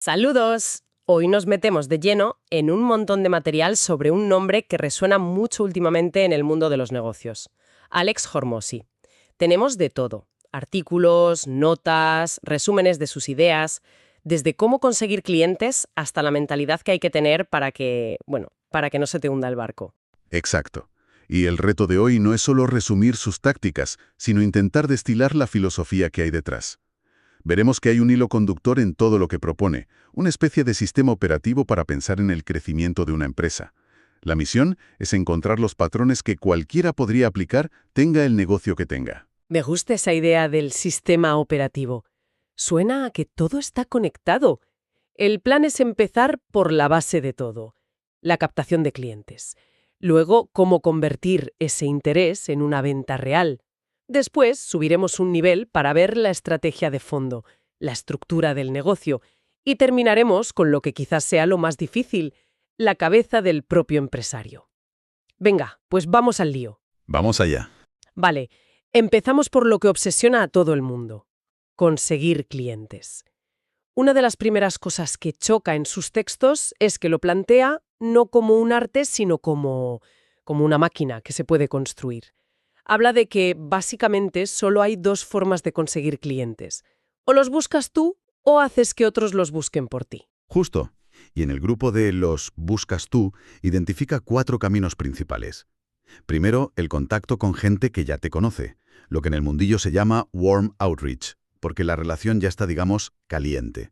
Saludos. Hoy nos metemos de lleno en un montón de material sobre un nombre que resuena mucho últimamente en el mundo de los negocios. Alex Hormozi. Tenemos de todo. Artículos, notas, resúmenes de sus ideas, desde cómo conseguir clientes hasta la mentalidad que hay que tener para que no se te hunda el barco. Exacto. Y el reto de hoy no es solo resumir sus tácticas, sino intentar destilar la filosofía que hay detrás. Veremos que hay un hilo conductor en todo lo que propone, una especie de sistema operativo para pensar en el crecimiento de una empresa. La misión es encontrar los patrones que cualquiera podría aplicar, tenga el negocio que tenga. Me gusta esa idea del sistema operativo. Suena a que todo está conectado. El plan es empezar por la base de todo, la captación de clientes. Luego, cómo convertir ese interés en una venta real. Después, subiremos un nivel para ver la estrategia de fondo, la estructura del negocio, y terminaremos con lo que quizás sea lo más difícil, la cabeza del propio empresario. Venga, pues vamos al lío. Vamos allá. Vale, empezamos por lo que obsesiona a todo el mundo: conseguir clientes. Una de las primeras cosas que choca en sus textos es que lo plantea no como un arte, sino como una máquina que se puede construir. Habla de que básicamente solo hay dos formas de conseguir clientes: o los buscas tú o haces que otros los busquen por ti. Justo. Y en el grupo de los buscas tú, identifica 4 caminos principales. Primero, el contacto con gente que ya te conoce, lo que en el mundillo se llama warm outreach, porque la relación ya está, digamos, caliente.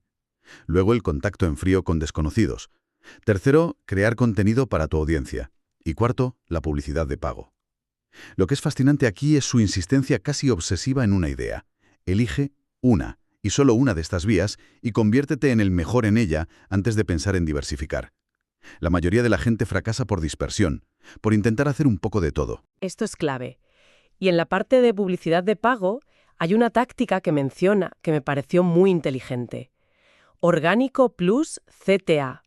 Luego, el contacto en frío con desconocidos. Tercero, crear contenido para tu audiencia. Y cuarto, la publicidad de pago. Lo que es fascinante aquí es su insistencia casi obsesiva en una idea. Elige una, y solo una de estas vías, y conviértete en el mejor en ella antes de pensar en diversificar. La mayoría de la gente fracasa por dispersión, por intentar hacer un poco de todo. Esto es clave. Y en la parte de publicidad de pago hay una táctica que menciona que me pareció muy inteligente: Orgánico plus CTA.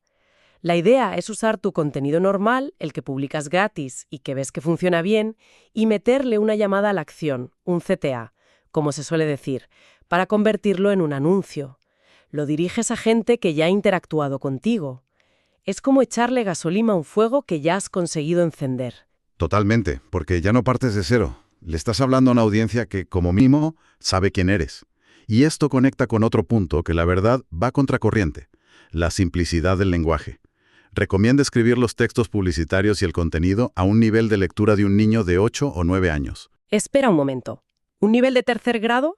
La idea es usar tu contenido normal, el que publicas gratis y que ves que funciona bien, y meterle una llamada a la acción, un CTA, como se suele decir, para convertirlo en un anuncio. Lo diriges a gente que ya ha interactuado contigo. Es como echarle gasolina a un fuego que ya has conseguido encender. Totalmente, porque ya no partes de cero. Le estás hablando a una audiencia que, como mínimo, sabe quién eres. Y esto conecta con otro punto que la verdad va contracorriente: la simplicidad del lenguaje. Recomienda escribir los textos publicitarios y el contenido a un nivel de lectura de un niño de 8 o 9 años. Espera un momento. ¿Un nivel de tercer grado?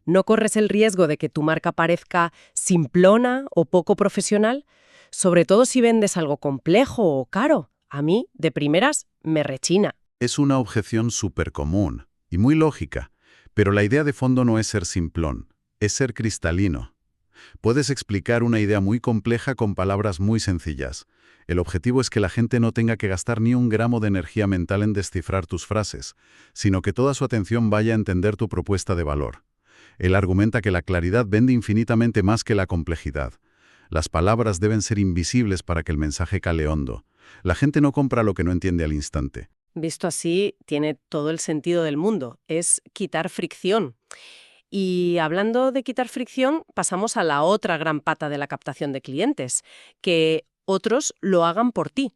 ¿No corres el riesgo de que tu marca parezca simplona o poco profesional? Sobre todo si vendes algo complejo o caro. A mí, de primeras, me rechina. Es una objeción súper común y muy lógica, pero la idea de fondo no es ser simplón, es ser cristalino. Puedes explicar una idea muy compleja con palabras muy sencillas. El objetivo es que la gente no tenga que gastar ni un gramo de energía mental en descifrar tus frases, sino que toda su atención vaya a entender tu propuesta de valor. Él argumenta que la claridad vende infinitamente más que la complejidad. Las palabras deben ser invisibles para que el mensaje cale hondo. La gente no compra lo que no entiende al instante. Visto así, tiene todo el sentido del mundo. Es quitar fricción. Y hablando de quitar fricción, pasamos a la otra gran pata de la captación de clientes: que otros lo hagan por ti.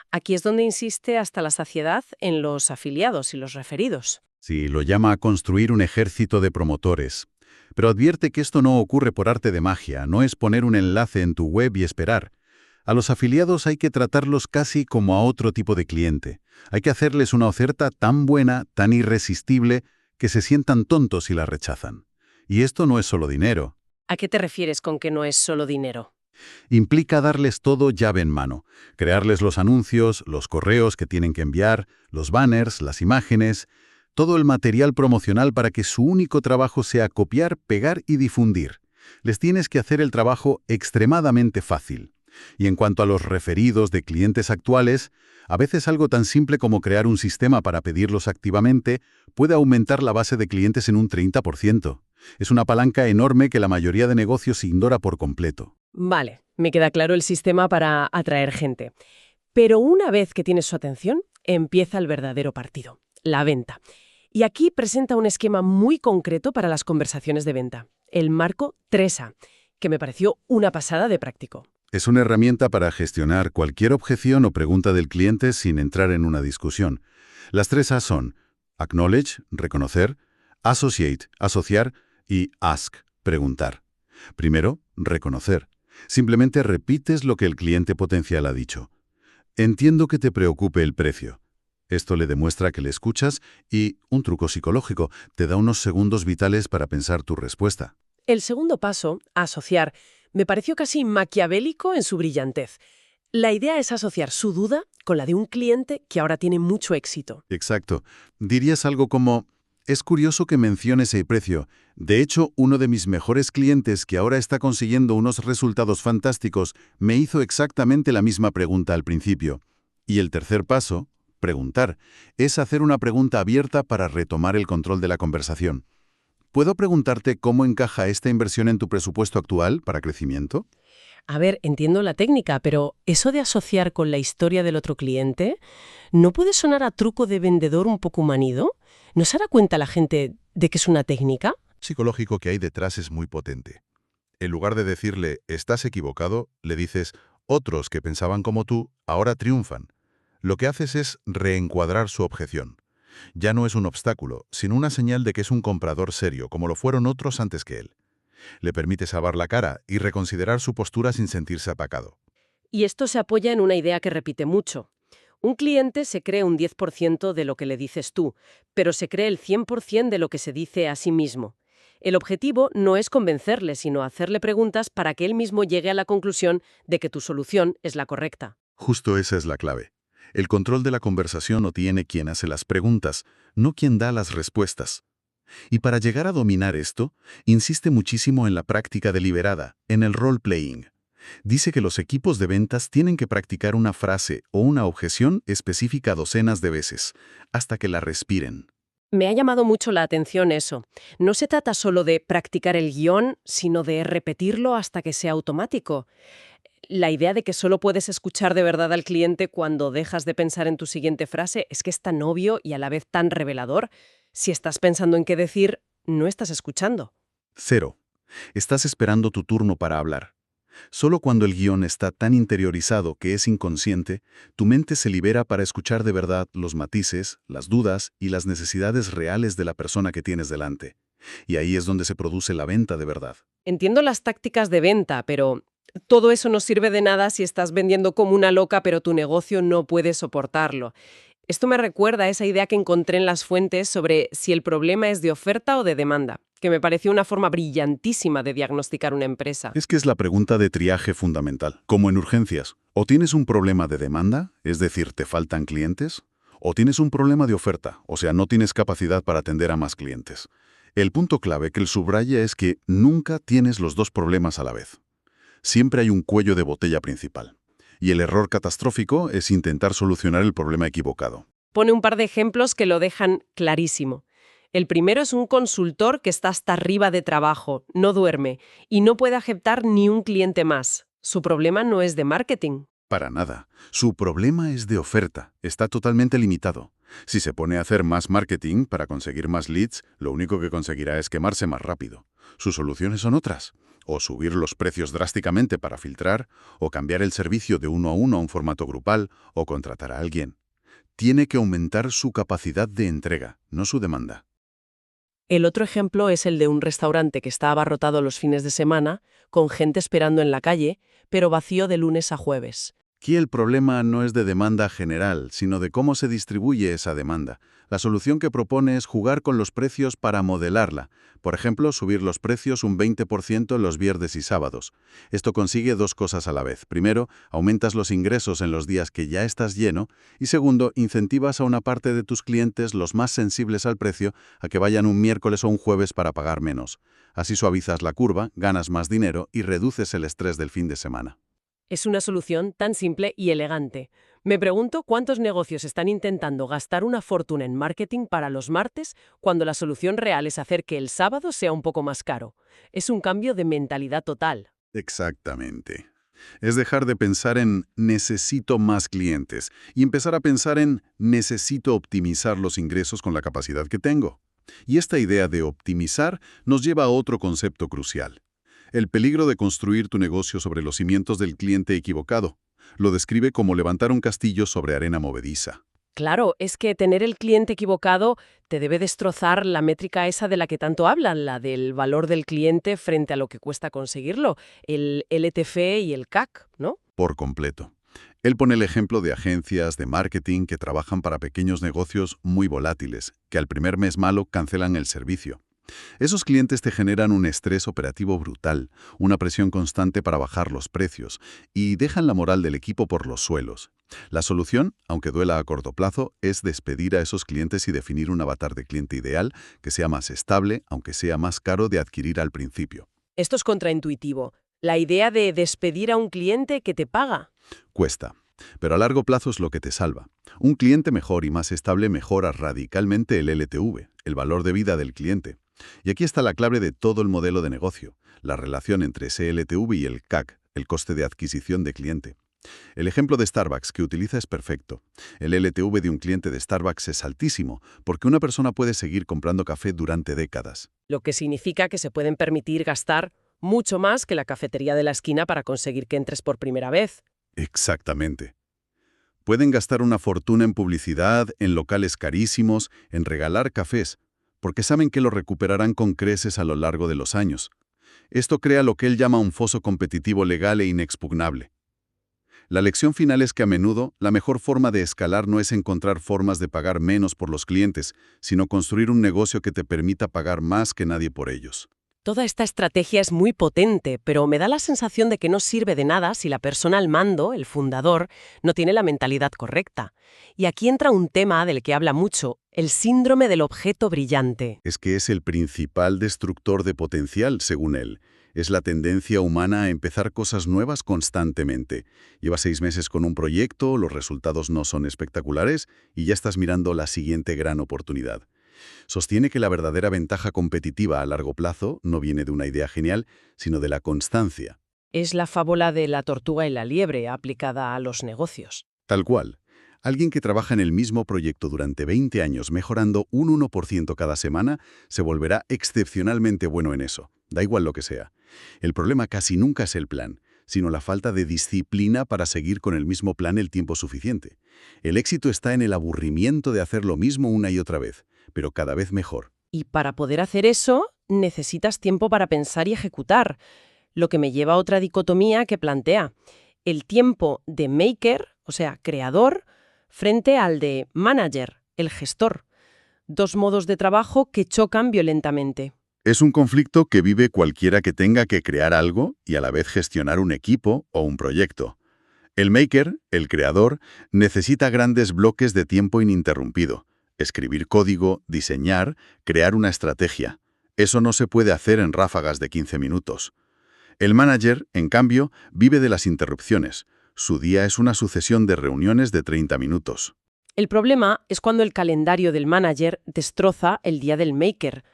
Aquí es donde insiste hasta la saciedad en los afiliados y los referidos. Sí, lo llama a construir un ejército de promotores. Pero advierte que esto no ocurre por arte de magia, no es poner un enlace en tu web y esperar. A los afiliados hay que tratarlos casi como a otro tipo de cliente. Hay que hacerles una oferta tan buena, tan irresistible, que se sientan tontos si la rechazan. Y esto no es solo dinero. ¿A qué te refieres con que no es solo dinero? Implica darles todo llave en mano, crearles los anuncios, los correos que tienen que enviar, los banners, las imágenes, todo el material promocional para que su único trabajo sea copiar, pegar y difundir. Les tienes que hacer el trabajo extremadamente fácil. Y en cuanto a los referidos de clientes actuales, a veces algo tan simple como crear un sistema para pedirlos activamente puede aumentar la base de clientes en un 30%. Es una palanca enorme que la mayoría de negocios ignora por completo. Vale, me queda claro el sistema para atraer gente. Pero una vez que tienes su atención, empieza el verdadero partido: la venta. Y aquí presenta un esquema muy concreto para las conversaciones de venta: el marco 3A, que me pareció una pasada de práctico. Es una herramienta para gestionar cualquier objeción o pregunta del cliente sin entrar en una discusión. Las 3 A son Acknowledge, reconocer, Associate, asociar y Ask, preguntar. Primero, reconocer. Simplemente repites lo que el cliente potencial ha dicho. Entiendo que te preocupe el precio. Esto le demuestra que le escuchas y, un truco psicológico, te da unos segundos vitales para pensar tu respuesta. El segundo paso, asociar, me pareció casi maquiavélico en su brillantez. La idea es asociar su duda con la de un cliente que ahora tiene mucho éxito. Exacto. Dirías algo como, es curioso que menciones el precio. De hecho, uno de mis mejores clientes que ahora está consiguiendo unos resultados fantásticos me hizo exactamente la misma pregunta al principio. Y el tercer paso, preguntar, es hacer una pregunta abierta para retomar el control de la conversación. ¿Puedo preguntarte cómo encaja esta inversión en tu presupuesto actual para crecimiento? A ver, entiendo la técnica, pero eso de asociar con la historia del otro cliente, ¿no puede sonar a truco de vendedor un poco manido? ¿No se dará cuenta la gente de que es una técnica? Psicológico que hay detrás es muy potente. En lugar de decirle, estás equivocado, le dices, otros que pensaban como tú, ahora triunfan. Lo que haces es reencuadrar su objeción. Ya no es un obstáculo, sino una señal de que es un comprador serio, como lo fueron otros antes que él. Le permite salvar la cara y reconsiderar su postura sin sentirse atacado. Y esto se apoya en una idea que repite mucho. Un cliente se cree un 10% de lo que le dices tú, pero se cree el 100% de lo que se dice a sí mismo. El objetivo no es convencerle, sino hacerle preguntas para que él mismo llegue a la conclusión de que tu solución es la correcta. Justo esa es la clave. El control de la conversación lo tiene quien hace las preguntas, no quien da las respuestas. Y para llegar a dominar esto, insiste muchísimo en la práctica deliberada, en el role-playing. Dice que los equipos de ventas tienen que practicar una frase o una objeción específica docenas de veces, hasta que la respiren. Me ha llamado mucho la atención eso. No se trata solo de practicar el guión, sino de repetirlo hasta que sea automático. La idea de que solo puedes escuchar de verdad al cliente cuando dejas de pensar en tu siguiente frase es que es tan obvio y a la vez tan revelador. Si estás pensando en qué decir, no estás escuchando. 0. Estás esperando tu turno para hablar. Solo cuando el guión está tan interiorizado que es inconsciente, tu mente se libera para escuchar de verdad los matices, las dudas y las necesidades reales de la persona que tienes delante. Y ahí es donde se produce la venta de verdad. Entiendo las tácticas de venta, pero todo eso no sirve de nada si estás vendiendo como una loca, pero tu negocio no puede soportarlo. Esto me recuerda a esa idea que encontré en las fuentes sobre si el problema es de oferta o de demanda, que me pareció una forma brillantísima de diagnosticar una empresa. Es que es la pregunta de triaje fundamental. Como en urgencias, o tienes un problema de demanda, es decir, te faltan clientes, o tienes un problema de oferta, o sea, no tienes capacidad para atender a más clientes. El punto clave que él subraya es que nunca tienes los dos problemas a la vez. Siempre hay un cuello de botella principal. Y el error catastrófico es intentar solucionar el problema equivocado. Pone un par de ejemplos que lo dejan clarísimo. El primero es un consultor que está hasta arriba de trabajo, no duerme, y no puede aceptar ni un cliente más. Su problema no es de marketing. Para nada. Su problema es de oferta. Está totalmente limitado. Si se pone a hacer más marketing para conseguir más leads, lo único que conseguirá es quemarse más rápido. Sus soluciones son otras. O subir los precios drásticamente para filtrar, o cambiar el servicio de 1 a 1 a un formato grupal, o contratar a alguien. Tiene que aumentar su capacidad de entrega, no su demanda. El otro ejemplo es el de un restaurante que está abarrotado los fines de semana, con gente esperando en la calle, pero vacío de lunes a jueves. Aquí el problema no es de demanda general, sino de cómo se distribuye esa demanda. La solución que propone es jugar con los precios para modelarla. Por ejemplo, subir los precios un 20% los viernes y sábados. Esto consigue dos cosas a la vez. Primero, aumentas los ingresos en los días que ya estás lleno. Y segundo, incentivas a una parte de tus clientes, los más sensibles al precio, a que vayan un miércoles o un jueves para pagar menos. Así suavizas la curva, ganas más dinero y reduces el estrés del fin de semana. Es una solución tan simple y elegante. Me pregunto cuántos negocios están intentando gastar una fortuna en marketing para los martes cuando la solución real es hacer que el sábado sea un poco más caro. Es un cambio de mentalidad total. Exactamente. Es dejar de pensar en necesito más clientes y empezar a pensar en necesito optimizar los ingresos con la capacidad que tengo. Y esta idea de optimizar nos lleva a otro concepto crucial. El peligro de construir tu negocio sobre los cimientos del cliente equivocado. Lo describe como levantar un castillo sobre arena movediza. Claro, es que tener el cliente equivocado te debe destrozar la métrica esa de la que tanto hablan, la del valor del cliente frente a lo que cuesta conseguirlo, el LTV y el CAC, ¿no? Por completo. Él pone el ejemplo de agencias de marketing que trabajan para pequeños negocios muy volátiles, que al primer mes malo cancelan el servicio. Esos clientes te generan un estrés operativo brutal, una presión constante para bajar los precios y dejan la moral del equipo por los suelos. La solución, aunque duela a corto plazo, es despedir a esos clientes y definir un avatar de cliente ideal que sea más estable, aunque sea más caro de adquirir al principio. Esto es contraintuitivo. La idea de despedir a un cliente que te paga. Cuesta, pero a largo plazo es lo que te salva. Un cliente mejor y más estable mejora radicalmente el LTV, el valor de vida del cliente. Y aquí está la clave de todo el modelo de negocio, la relación entre ese LTV y el CAC, el coste de adquisición de cliente. El ejemplo de Starbucks que utiliza es perfecto. El LTV de un cliente de Starbucks es altísimo, porque una persona puede seguir comprando café durante décadas. Lo que significa que se pueden permitir gastar mucho más que la cafetería de la esquina para conseguir que entres por primera vez. Exactamente. Pueden gastar una fortuna en publicidad, en locales carísimos, en regalar cafés, porque saben que lo recuperarán con creces a lo largo de los años. Esto crea lo que él llama un foso competitivo legal e inexpugnable. La lección final es que a menudo la mejor forma de escalar no es encontrar formas de pagar menos por los clientes, sino construir un negocio que te permita pagar más que nadie por ellos. Toda esta estrategia es muy potente, pero me da la sensación de que no sirve de nada si la persona al mando, el fundador, no tiene la mentalidad correcta. Y aquí entra un tema del que habla mucho, el síndrome del objeto brillante. Es que es el principal destructor de potencial, según él. Es la tendencia humana a empezar cosas nuevas constantemente. Llevas 6 meses con un proyecto, los resultados no son espectaculares y ya estás mirando la siguiente gran oportunidad. Sostiene que la verdadera ventaja competitiva a largo plazo no viene de una idea genial, sino de la constancia. Es la fábula de la tortuga y la liebre aplicada a los negocios. Tal cual. Alguien que trabaja en el mismo proyecto durante 20 años mejorando un 1% cada semana se volverá excepcionalmente bueno en eso. Da igual lo que sea. El problema casi nunca es el plan, sino la falta de disciplina para seguir con el mismo plan el tiempo suficiente. El éxito está en el aburrimiento de hacer lo mismo una y otra vez, pero cada vez mejor. Y para poder hacer eso, necesitas tiempo para pensar y ejecutar, lo que me lleva a otra dicotomía que plantea. El tiempo de maker, o sea, creador, frente al de manager, el gestor. Dos modos de trabajo que chocan violentamente. Es un conflicto que vive cualquiera que tenga que crear algo y a la vez gestionar un equipo o un proyecto. El maker, el creador, necesita grandes bloques de tiempo ininterrumpido. Escribir código, diseñar, crear una estrategia. Eso no se puede hacer en ráfagas de 15 minutos. El manager, en cambio, vive de las interrupciones. Su día es una sucesión de reuniones de 30 minutos. El problema es cuando el calendario del manager destroza el día del maker.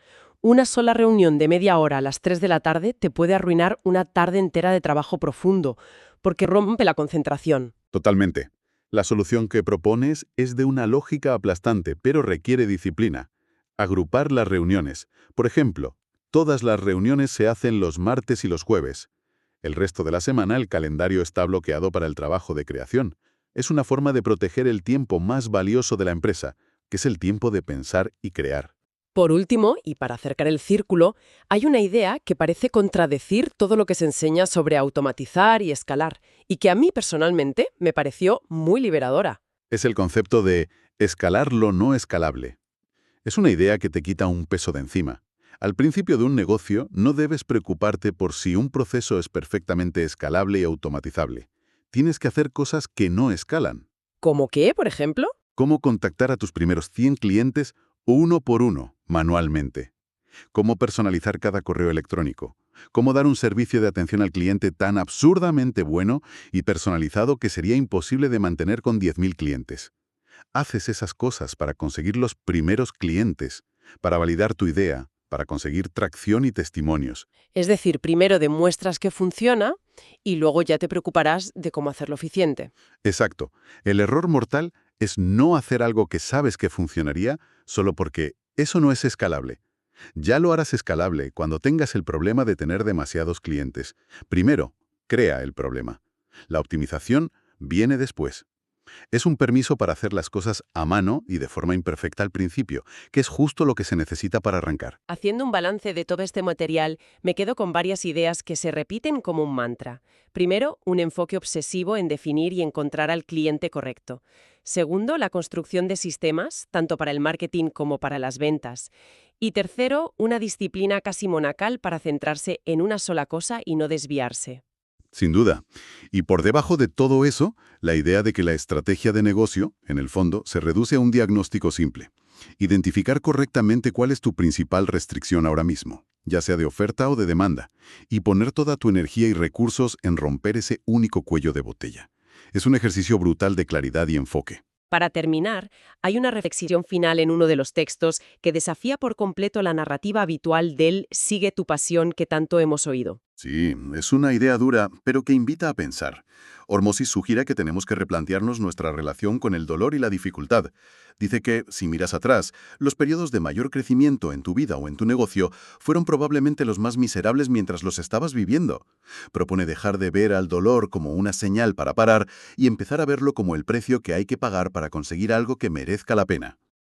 Una sola reunión de media hora a las 3 de la tarde te puede arruinar una tarde entera de trabajo profundo, porque rompe la concentración. Totalmente. La solución que propones es de una lógica aplastante, pero requiere disciplina. Agrupar las reuniones. Por ejemplo, todas las reuniones se hacen los martes y los jueves. El resto de la semana el calendario está bloqueado para el trabajo de creación. Es una forma de proteger el tiempo más valioso de la empresa, que es el tiempo de pensar y crear. Por último, y para acercar el círculo, hay una idea que parece contradecir todo lo que se enseña sobre automatizar y escalar, y que a mí personalmente me pareció muy liberadora. Es el concepto de escalar lo no escalable. Es una idea que te quita un peso de encima. Al principio de un negocio no debes preocuparte por si un proceso es perfectamente escalable y automatizable. Tienes que hacer cosas que no escalan. ¿Cómo qué, por ejemplo? Cómo contactar a tus primeros 100 clientes uno por uno, manualmente. Cómo personalizar cada correo electrónico. Cómo dar un servicio de atención al cliente tan absurdamente bueno y personalizado que sería imposible de mantener con 10.000 clientes. Haces esas cosas para conseguir los primeros clientes, para validar tu idea, para conseguir tracción y testimonios. Es decir, primero demuestras que funciona y luego ya te preocuparás de cómo hacerlo eficiente. Exacto. El error mortal es no hacer algo que sabes que funcionaría solo porque eso no es escalable. Ya lo harás escalable cuando tengas el problema de tener demasiados clientes. Primero, crea el problema. La optimización viene después. Es un permiso para hacer las cosas a mano y de forma imperfecta al principio, que es justo lo que se necesita para arrancar. Haciendo un balance de todo este material, me quedo con varias ideas que se repiten como un mantra. Primero, un enfoque obsesivo en definir y encontrar al cliente correcto. Segundo, la construcción de sistemas, tanto para el marketing como para las ventas. Y tercero, una disciplina casi monacal para centrarse en una sola cosa y no desviarse. Sin duda. Y por debajo de todo eso, la idea de que la estrategia de negocio, en el fondo, se reduce a un diagnóstico simple. Identificar correctamente cuál es tu principal restricción ahora mismo, ya sea de oferta o de demanda, y poner toda tu energía y recursos en romper ese único cuello de botella. Es un ejercicio brutal de claridad y enfoque. Para terminar, hay una reflexión final en uno de los textos que desafía por completo la narrativa habitual del «sigue tu pasión» que tanto hemos oído. Sí, es una idea dura, pero que invita a pensar. Hormosis sugiere que tenemos que replantearnos nuestra relación con el dolor y la dificultad. Dice que, si miras atrás, los periodos de mayor crecimiento en tu vida o en tu negocio fueron probablemente los más miserables mientras los estabas viviendo. Propone dejar de ver al dolor como una señal para parar y empezar a verlo como el precio que hay que pagar para conseguir algo que merezca la pena.